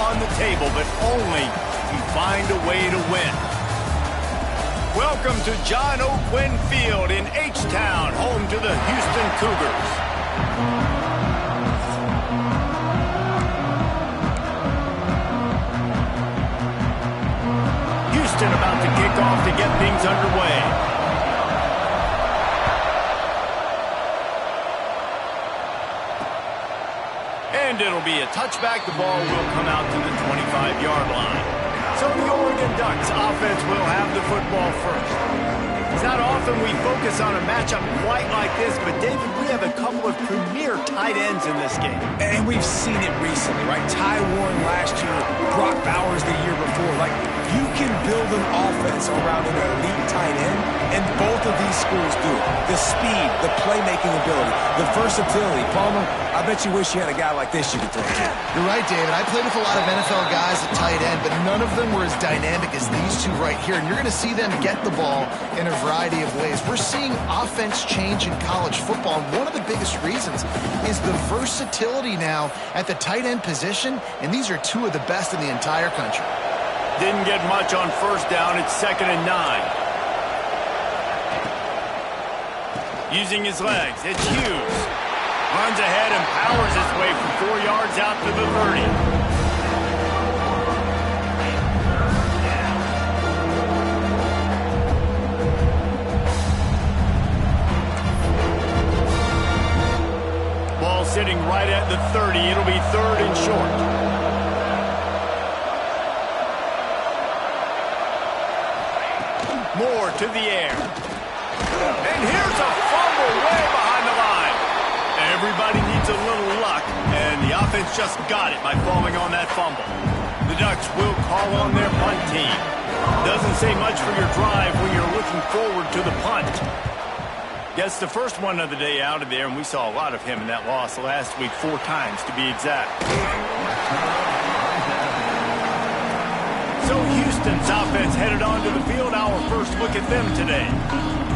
on the table, but only if you find a way to win. Welcome to John O'Quinn Field in H-Town, home to the Houston Cougars. Houston about to kick off to get things underway. And it'll be a touchback. The ball will come out to the 25-yard line. So the Oregon Ducks offense will have the football first. It's not often we focus on a matchup quite like this, but David, we have a couple of premier tight ends in this game. And we've seen it recently, right? Ty Warren last year, Brock Bowers the year before. Like, you can build an offense around an elite tight end, and both of these schools do it. The speed, the playmaking ability, the versatility. Palmer, I bet you wish you had a guy like this you could throw to. You're right, David. I played with a lot of NFL guys at tight end, but none of them were as dynamic as these two right here. And you're going to see them get the ball in a variety of ways. We're seeing offense change in college football, and one of the biggest reasons is the versatility now at the tight end position, and these are two of the best in the entire country. Didn't get much on first down. It's 2nd and 9. Using his legs, it's Hughes. Runs ahead and powers his way from 4 yards out to the 30. Ball sitting right at the 30. It'll be 3rd and short. Moore to the air. And here's a fumble way behind the line. Everybody needs a little luck, and the offense just got it by falling on that fumble. The Ducks will call on their punt team. Doesn't say much for your drive when you're looking forward to the punt. Gets the first one of the day out of there, and we saw a lot of him in that loss last week, 4 times to be exact. So Houston's offense headed onto the field. Our first look at them today.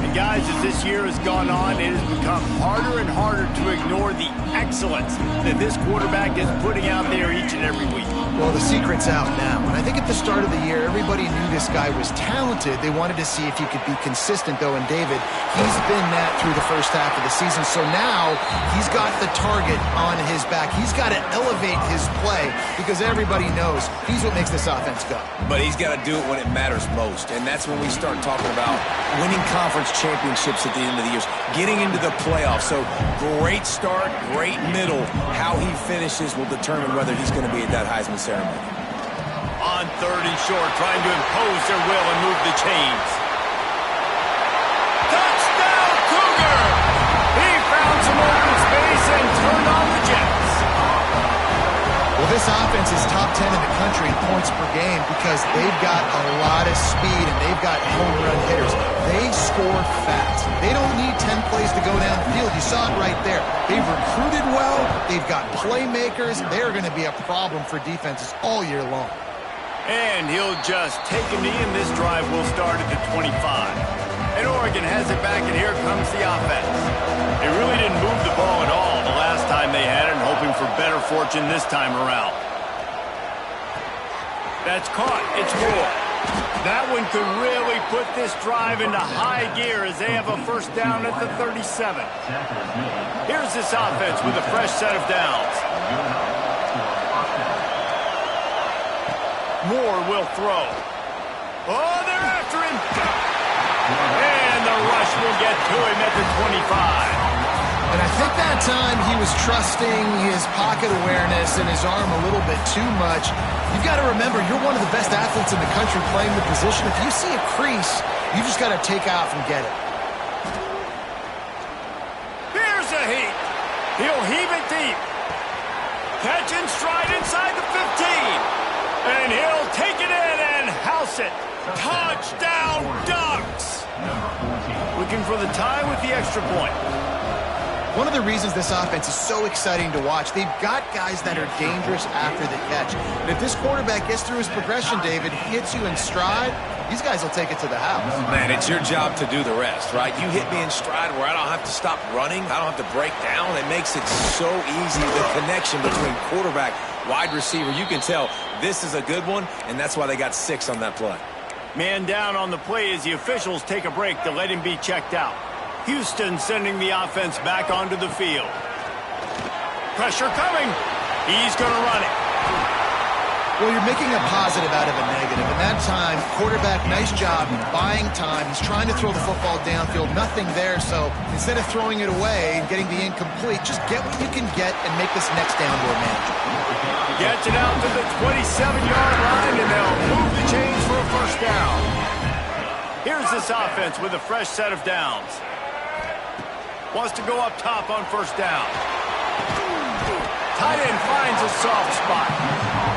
And guys, as this year has gone on, it has become harder and harder to ignore the excellence that this quarterback is putting out there each and every week. Well, the secret's out now. And I think at the start of the year, everybody knew this guy was talented. They wanted to see if he could be consistent, though. And David, he's been that through the first half of the season. So now he's got the target on his back. He's got to elevate his play because everybody knows he's what makes this offense go. But he's got to do it when it matters most. And that's when we start talking about winning conference championships at the end of the year, getting into the playoffs. So great start, great middle. How he finishes will determine whether he's going to be at that Heisman ceremony. On 3rd and short, trying to impose their will and move the chains. Touchdown, Cougar! He found some open space and turned on the Jets. Well, this offense is top 10 in the country in points per game because they've got a lot of speed and they've got home run hitters. They score fast. They don't need 10 plays to go down the field. You saw it right there. They've recruited well. They've got playmakers. They're going to be a problem for defenses all year long. And he'll just take a knee, and this drive will start at the 25. And Oregon has it back, and here comes the offense. They really didn't move the ball at all the last time they had it, and hoping for better fortune this time around. That's caught. It's Moore. That one could really put this drive into high gear as they have a first down at the 37. Here's this offense with a fresh set of downs. Moore will throw. Oh, they're after him. And the rush will get to him at the 25. And I think that time he was trusting his pocket awareness and his arm a little bit too much. You've got to remember, you're one of the best athletes in the country playing the position. If you see a crease, you just got to take off and get it. Here's a heat. He'll heave it deep. Catch and stride inside the 15. And he'll take it in and house it. Touchdown, Ducks! Looking for the tie with the extra point. One of the reasons this offense is so exciting to watch, they've got guys that are dangerous after the catch. And if this quarterback gets through his progression, David, hits you in stride, these guys will take it to the house. Man, it's your job to do the rest, right? You hit me in stride where I don't have to stop running. I don't have to break down. It makes it so easy, the connection between quarterback Wide receiver, you can tell this is a good one, and that's why they got 6 on that play. Man down on the play as the officials take a break to let him be checked out. Houston sending the offense back onto the field. Pressure coming. He's going to run it. Well, you're making a positive out of a negative. And that time, quarterback, nice job buying time. He's trying to throw the football downfield. Nothing there, so instead of throwing it away and getting the incomplete, just get what you can get and make this next down more manageable. Gets it out to the 27-yard line, and they'll move the chains for a first down. Here's this offense with a fresh set of downs. Wants to go up top on first down. Tight end finds a soft spot.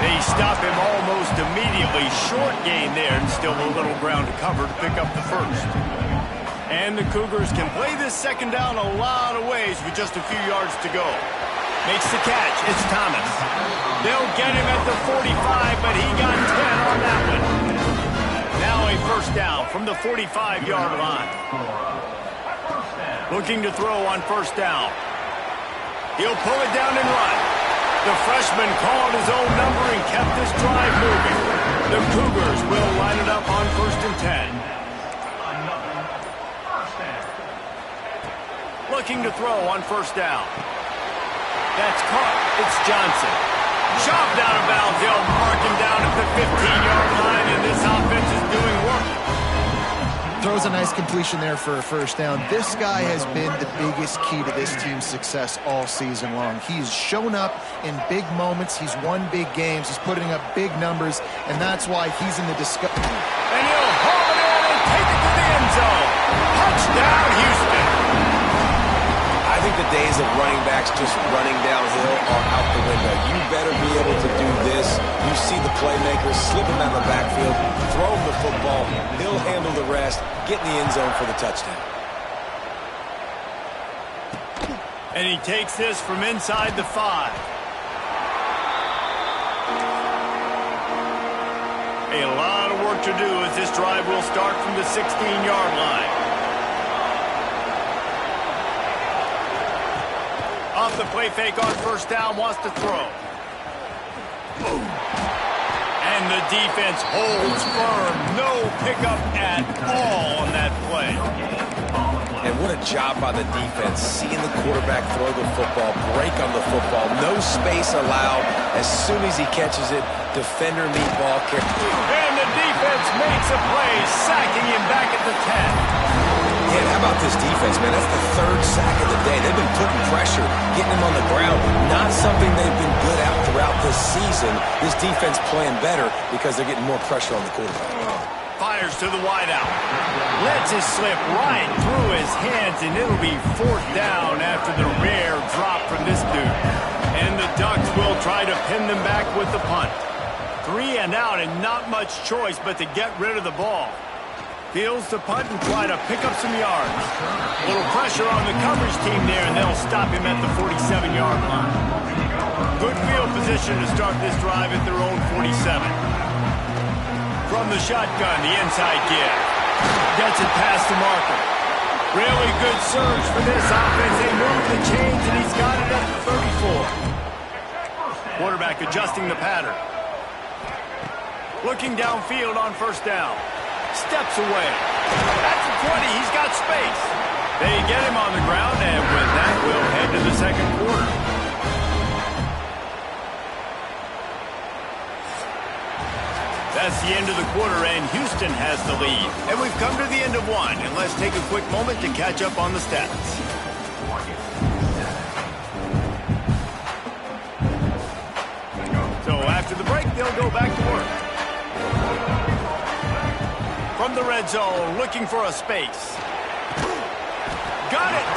They stop him almost immediately. Short gain there, and still a little ground to cover to pick up the first. And the Cougars can play this second down a lot of ways with just a few yards to go. Makes the catch. It's Thomas. They'll get him at the 45, but he got 10 on that one. Now a first down from the 45-yard line. Looking to throw on first down. He'll pull it down and run. The freshman called his own number and kept this drive moving. The Cougars will line it up on 1st and 10. Looking to throw on first down. That's caught. It's Johnson. Chopped out of bounds. They'll mark him down at the 15-yard line, and this offense is doing work. Throws a nice completion there for a first down. This guy has been the biggest key to this team's success all season long. He's shown up in big moments. He's won big games. He's putting up big numbers, and that's why he's in the discussion. And he'll haul it in and take it to the end zone. Touchdown, Houston. I think the days of running backs just running downhill are out the window. You better be able to do this. You see the playmaker slip him out of the backfield, throw him the football, he'll handle the rest, get in the end zone for the touchdown. And he takes this from inside the 5. A lot of work to do as this drive will start from the 16-yard line. Off the play fake on first down, wants to throw. And the defense holds firm. No pickup at all on that play. And what a job by the defense, seeing the quarterback throw the football, break on the football, no space allowed. As soon as he catches it, defender meet ball kick. And the defense makes a play, sacking him back at the 10. Yeah, how about this defense, man? That's the 3rd sack of the day. They've been putting pressure, getting him on the ground. Not something they've been good at throughout this season. This defense playing better because they're getting more pressure on the quarterback. Fires to the wideout. Lets it slip right through his hands, and it'll be 4th down after the rare drop from this dude. And the Ducks will try to pin them back with the punt. 3 and out, and not much choice but to get rid of the ball. Fields the punt and try to pick up some yards. A little pressure on the coverage team there, and they'll stop him at the 47-yard line. Good field position to start this drive at their own 47. From the shotgun, the inside give. Gets it past the marker. Really good surge for this offense. They move the chains, and he's got it at the 34. Quarterback adjusting the pattern. Looking downfield on first down. Steps away. That's the 20. He's got space. They get him on the ground, and with that, we'll head to the second quarter. That's the end of the quarter, and Houston has the lead. And we've come to the end of one, and let's take a quick moment to catch up on the stats. So after the break, they'll go back to work. From the red zone, looking for a space. Got it!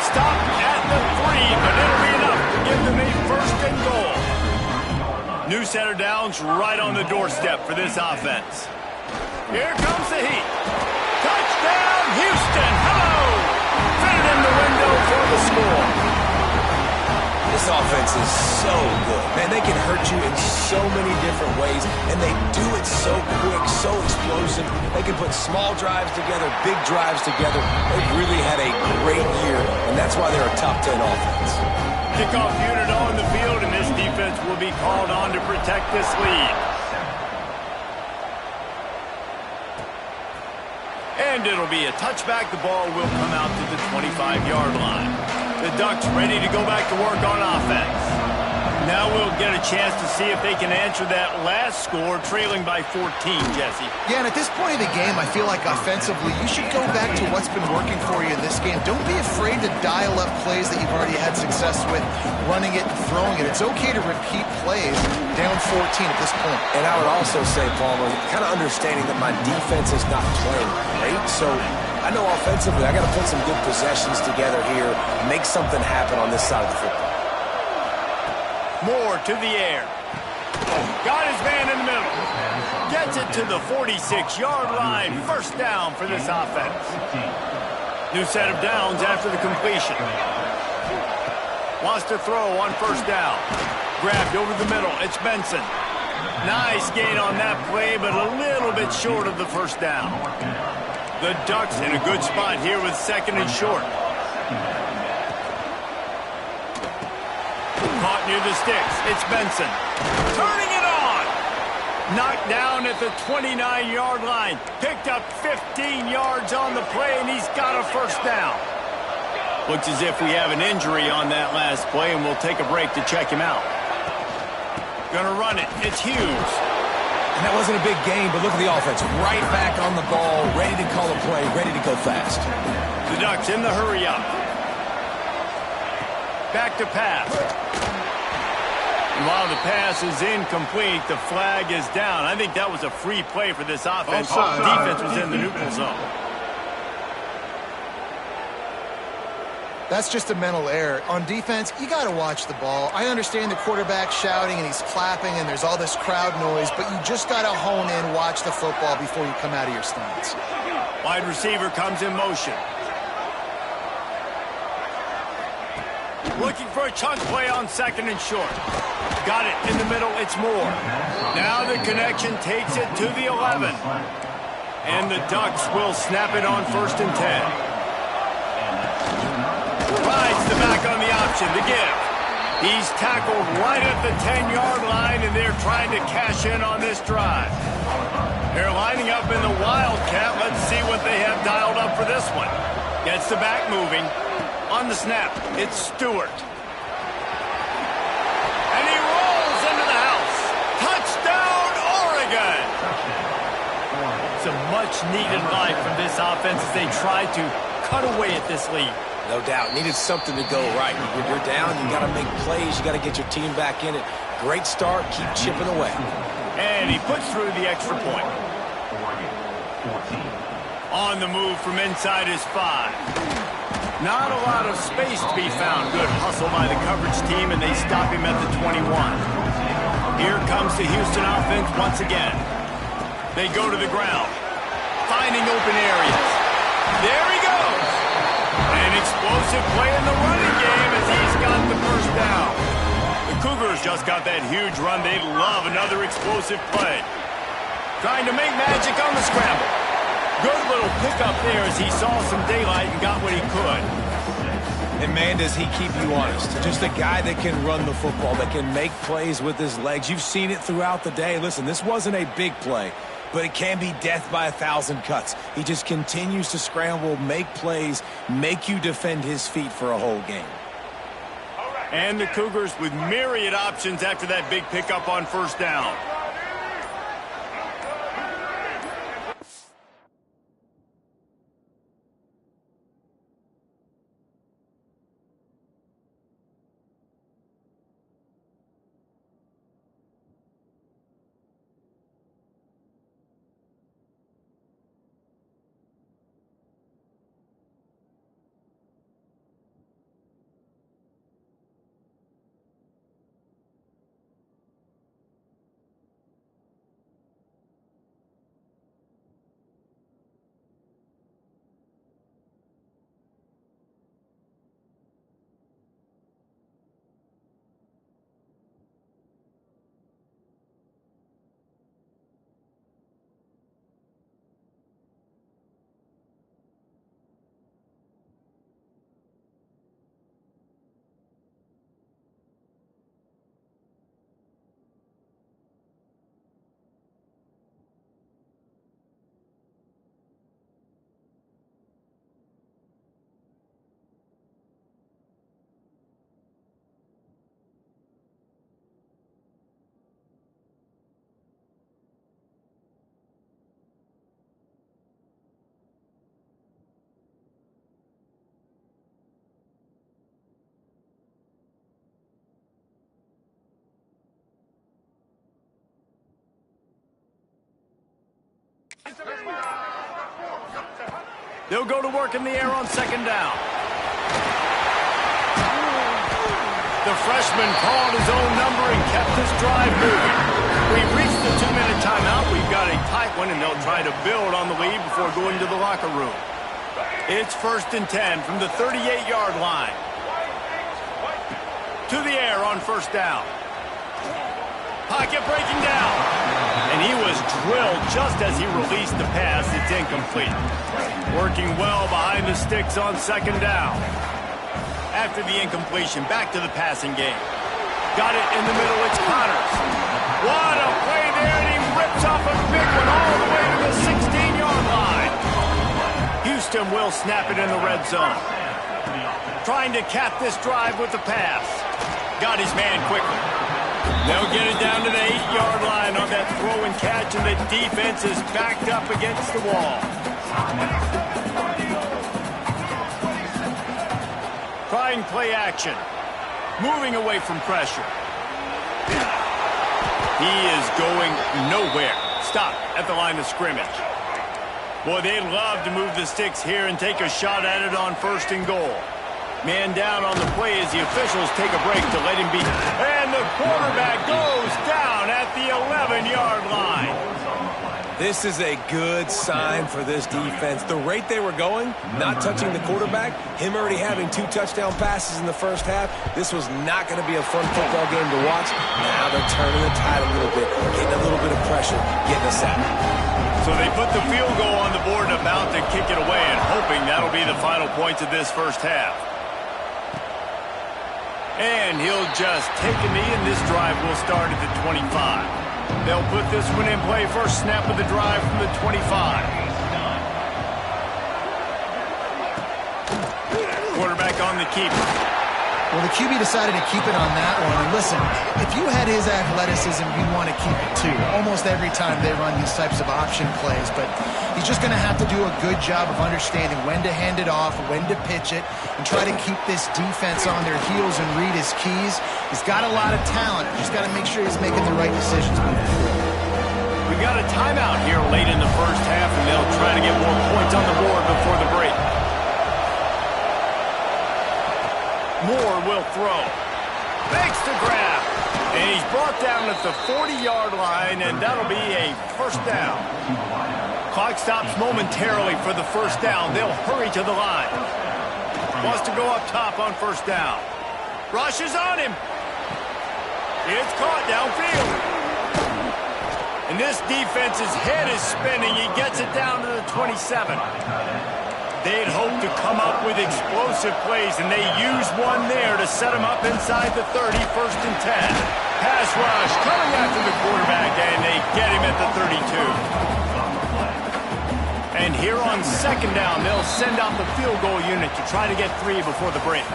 Stop at the 3, but it'll be enough to give them a 1st and goal. New set of downs right on the doorstep for this offense. Here comes the heat. Touchdown, Houston! Hello! Fitted in the window for the score. This offense is so good. Man, they can hurt you in so many different ways, and they do it so quick, so explosive. They can put small drives together, big drives together. They've really had a great year, and that's why they're a top 10 offense. Kickoff unit on the field, and this defense defense will be called on to protect this lead. And it'll be a touchback. The ball will come out to the 25-yard line. The Ducks ready to go back to work on offense. Now we'll get a chance to see if they can answer that last score, trailing by 14, Jesse. Yeah, and at this point of the game, I feel like offensively, you should go back to what's been working for you in this game. Don't be afraid to dial up plays that you've already had success with, running it and throwing it. It's okay to repeat plays down 14 at this point. And I would also say, Palmer, kind of understanding that my defense is not playing great, so I know offensively I got to put some good possessions together here, make something happen on this side of the football. Moore to the air. Got his man in the middle. Gets it to the 46-yard line. First down for this offense. New set of downs after the completion. Wants to throw on first down. Grabbed over the middle. It's Benson. Nice gain on that play, but a little bit short of the first down. The Ducks in a good spot here with second and short. Caught near the sticks. It's Benson. Turning it on. Knocked down at the 29-yard line. Picked up 15 yards on the play, and he's got a first down. Looks as if we have an injury on that last play, and we'll take a break to check him out. Gonna run it. It's Hughes. And that wasn't a big game, but look at the offense. Right back on the ball, ready to call a play, ready to go fast. The Ducks in the hurry up. Back to pass. And while the pass is incomplete, the flag is down. I think that was a free play for this offense. Defense was in the neutral zone. That's just a mental error. On defense, you got to watch the ball. I understand the quarterback shouting and he's clapping and there's all this crowd noise, but you just got to hone in, watch the football before you come out of your stance. Wide receiver comes in motion. Looking for a chunk play on second and short. Got it in the middle. It's Moore. Now the connection takes it to the 11. And the Ducks will snap it on first and 10. Rides the back on the option to give. He's tackled right at the 10-yard line, and they're trying to cash in on this drive. They're lining up in the Wildcat. Let's see what they have dialed up for this one. Gets the back moving. On the snap, it's Stewart. And he rolls into the house. Touchdown, Oregon! It's a much-needed life from this offense as they try to cut away at this lead. No doubt. Needed something to go right. When you're down, you got to make plays. You got to get your team back in it. Great start. Keep chipping away. And he puts through the extra point. On the move from inside his 5. Not a lot of space to be found. Good hustle by the coverage team, and they stop him at the 21. Here comes the Houston offense once again. They go to the ground, finding open areas. There he goes. An explosive play in the running game as he's got the first down. The Cougars just got that huge run. They'd love another explosive play. Trying to make magic on the scramble. Good little pickup there as he saw some daylight and got what he could. And man, does he keep you honest. Just a guy that can run the football, that can make plays with his legs. You've seen it throughout the day. Listen, this wasn't a big play, but it can be death by 1,000 cuts. He just continues to scramble, make plays, make you defend his feet for a whole game. And the Cougars with myriad options after that big pickup on first down. They'll go to work in the air on second down. The freshman called his own number and kept this drive moving. We've reached the 2-minute timeout. We've got a tight one, and they'll try to build on the lead before going to the locker room. It's 1st and 10 from the 38-yard line. To the air on first down. Pocket breaking down. And he was drilled just as he released the pass. It's incomplete. Working well behind the sticks on second down. After the incompletion, back to the passing game. Got it in the middle. It's Connors. What a play there, and he rips off a big one all the way to the 16-yard line. Houston will snap it in the red zone. Trying to cap this drive with the pass. Got his man quickly. They'll get it down to the 8-yard line on that throw and catch, and the defense is backed up against the wall. Trying play action. Moving away from pressure. He is going nowhere. Stop at the line of scrimmage. Boy, they'd love to move the sticks here and take a shot at it on 1st and goal. Man down on the play as the officials take a break to let him be. And the quarterback goes down at the 11-yard line. This is a good sign for this defense. The rate they were going, not touching the quarterback, him already having 2 touchdown passes in the first half, this was not going to be a fun football game to watch. Now they're turning the tide a little bit, getting a little bit of pressure, getting a sack. So they put the field goal on the board and about to kick it away, and hoping that'll be the final points of this first half. And he'll just take a knee, and this drive will start at the 25. They'll put this one in play. First snap of the drive from the 25. Quarterback on the keeper. Well, the QB decided to keep it on that one. And listen, if you had his athleticism, you'd want to keep it too. Almost every time they run these types of option plays. But he's just going to have to do a good job of understanding when to hand it off, when to pitch it, and try to keep this defense on their heels and read his keys. He's got a lot of talent. Just got to make sure he's making the right decisions moving forward. We've got a timeout here late in the first half, and they'll try to get more points on the board before the break. Moore will throw. Makes the grab. And he's brought down at the 40-yard line, and that'll be a first down. Clock stops momentarily for the first down. They'll hurry to the line. Wants to go up top on first down. Rushes on him. It's caught downfield. And this defense's head is spinning. He gets it down to the 27. They'd hoped to come up with explosive plays, and they used one there to set him up inside the 30, 1st and 10. Pass rush coming after the quarterback, and they get him at the 32. And here on second down, they'll send out the field goal unit to try to get 3 before the break.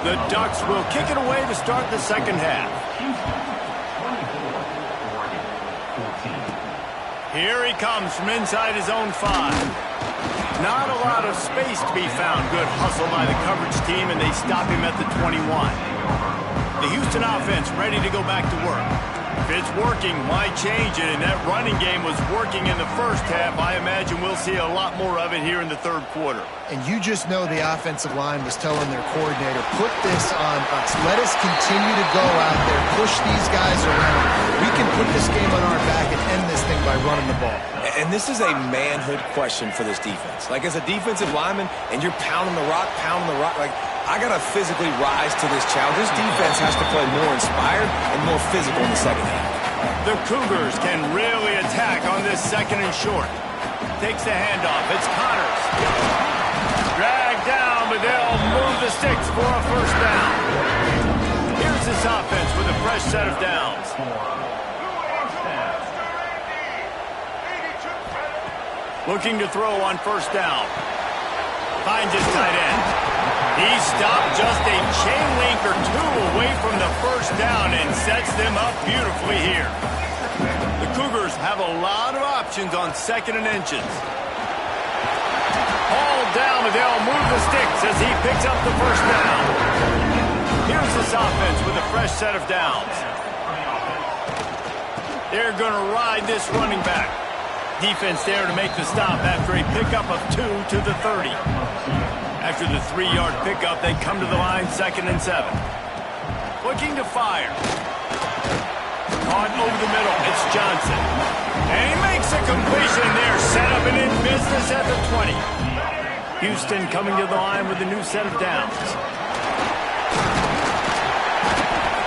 The Ducks will kick it away to start the second half. Here he comes from inside his own 5. Not a lot of space to be found. Good hustle by the coverage team, and they stop him at the 21. The Houston offense ready to go back to work. If it's working, why change it? And that running game was working in the first half. I imagine we'll see a lot more of it here in the third quarter. And you just know the offensive line was telling their coordinator, put this on us. Let us continue to go out there, push these guys around. We can put this game on our back and end this thing by running the ball. And this is a manhood question for this defense. Like, as a defensive lineman, and you're pounding the rock, like, I got to physically rise to this challenge. This defense has to play more inspired and more physical in the second half. The Cougars can really attack on this second and short. Takes the handoff. It's Connors. Dragged down, but they'll move the sticks for a first down. Here's this offense with a fresh set of downs. Looking to throw on first down. Finds his tight end. He stopped just a chain link or 2 away from the first down and sets them up beautifully here. The Cougars have a lot of options on second and inches. Hauled down, but they'll move the sticks as he picks up the first down. Here's this offense with a fresh set of downs. They're going to ride this running back. Defense there to make the stop after a pickup of 2 to the 30. After the 3-yard pickup, they come to the line 2nd and 7. Looking to fire. Caught over the middle. It's Johnson. And he makes a completion there. Set up and in business at the 20. Houston coming to the line with a new set of downs.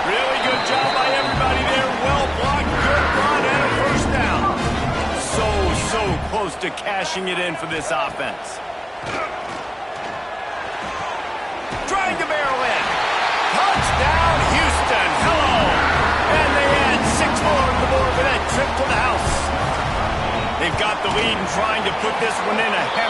Really good job by everybody there. Well blocked, good run, and a first down. So close to cashing it in for this offense. Trying to barrel in. Touchdown, Houston. Hello. And they add 6 more to the board for that trip to the house. They've got the lead and trying to put this one in a